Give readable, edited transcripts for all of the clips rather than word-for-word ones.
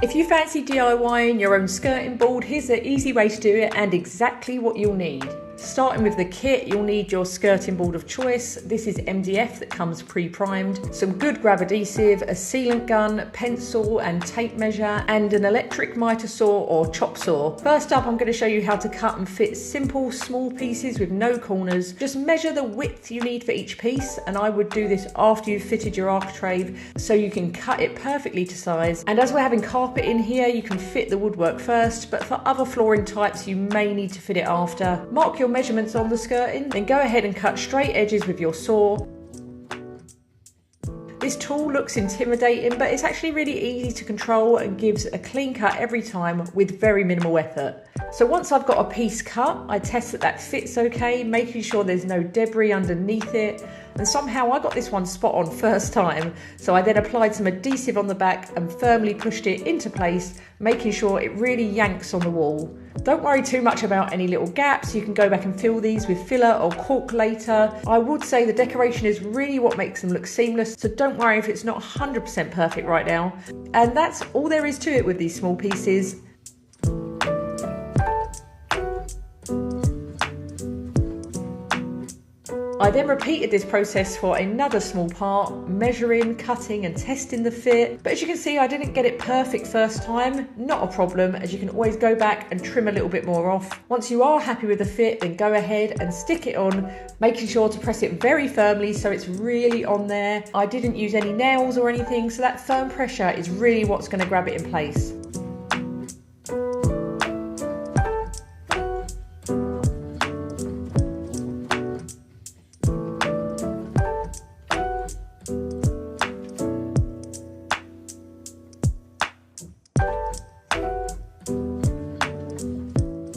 If you fancy DIYing your own skirting board, here's the easy way to do it and exactly what you'll need. Starting with the kit, you'll need your skirting board of choice. This is MDF that comes pre-primed, some good grab adhesive, a sealant gun, pencil and tape measure, and an electric miter saw or chop saw. First up, I'm going to show you how to cut and fit simple small pieces with no corners. Just measure the width you need for each piece, and I would do this after you've fitted your architrave so you can cut it perfectly to size. And as we're having carpet in here, you can fit the woodwork first, but for other flooring types you may need to fit it after. Mark your measurements on the skirting, then go ahead and cut straight edges with your saw. This tool looks intimidating, but it's actually really easy to control and gives a clean cut every time with very minimal effort. So once I've got a piece cut, I test that fits okay, making sure there's no debris underneath it. And somehow I got this one spot on first time, so I then applied some adhesive on the back and firmly pushed it into place, making sure it really yanks on the wall. Don't worry too much about any little gaps, you can go back and fill these with filler or caulk later. I would say the decoration is really what makes them look seamless, so don't worry if it's not 100% perfect right now. And that's all there is to it with these small pieces. I then repeated this process for another small part, measuring, cutting and testing the fit. But as you can see, I didn't get it perfect first time. Not a problem, as you can always go back and trim a little bit more off. Once you are happy with the fit, then go ahead and stick it on, making sure to press it very firmly so it's really on there. I didn't use any nails or anything, so that firm pressure is really what's going to grab it in place.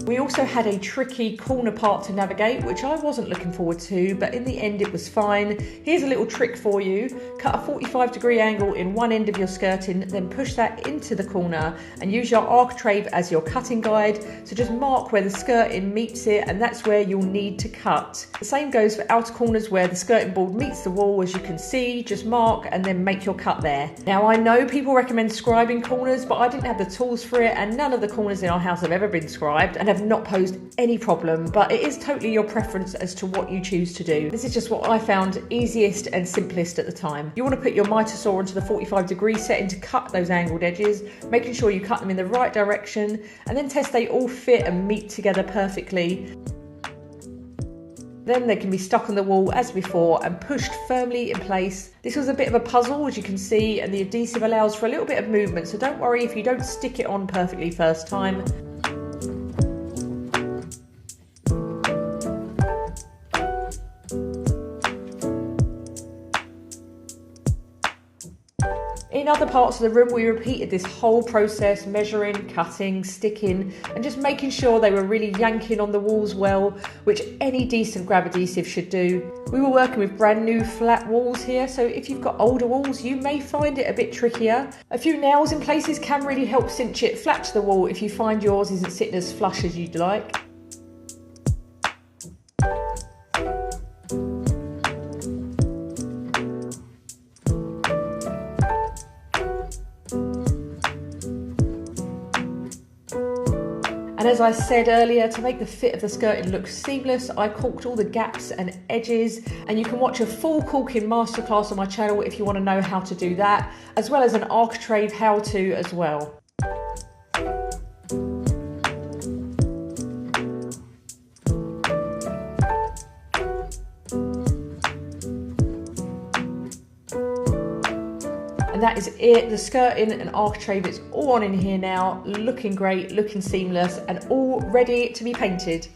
We also had a tricky corner part to navigate, which I wasn't looking forward to, but in the end it was fine. Here's a little trick for you. Cut a 45-degree angle in one end of your skirting, then push that into the corner and use your architrave as your cutting guide. So just mark where the skirting meets it, and that's where you'll need to cut. The same goes for outer corners where the skirting board meets the wall, as you can see. Just mark and then make your cut there. Now I know people recommend scribing corners, but I didn't have the tools for it, and none of the corners in our house have ever been scribed and have not posed any problem, but it is totally your preference as to what you choose to do. This is just what I found easiest and simplest at the time. You want to put your miter saw into the 45-degree setting to cut those angled edges, making sure you cut them in the right direction, and then test they all fit and meet together perfectly. Then they can be stuck on the wall as before and pushed firmly in place. This was a bit of a puzzle, as you can see, and the adhesive allows for a little bit of movement, so don't worry if you don't stick it on perfectly first time. In other parts of the room, we repeated this whole process, measuring, cutting, sticking, and just making sure they were really yanking on the walls well, which any decent grab adhesive should do. We were working with brand new flat walls here, so if you've got older walls, you may find it a bit trickier. A few nails in places can really help cinch it flat to the wall if you find yours isn't sitting as flush as you'd like. And as I said earlier, to make the fit of the skirting look seamless, I caulked all the gaps and edges, and you can watch a full caulking masterclass on my channel if you want to know how to do that, as well as an architrave how-to as well. And that is it. The skirting and architrave is all on in here now, looking great, looking seamless, and all ready to be painted.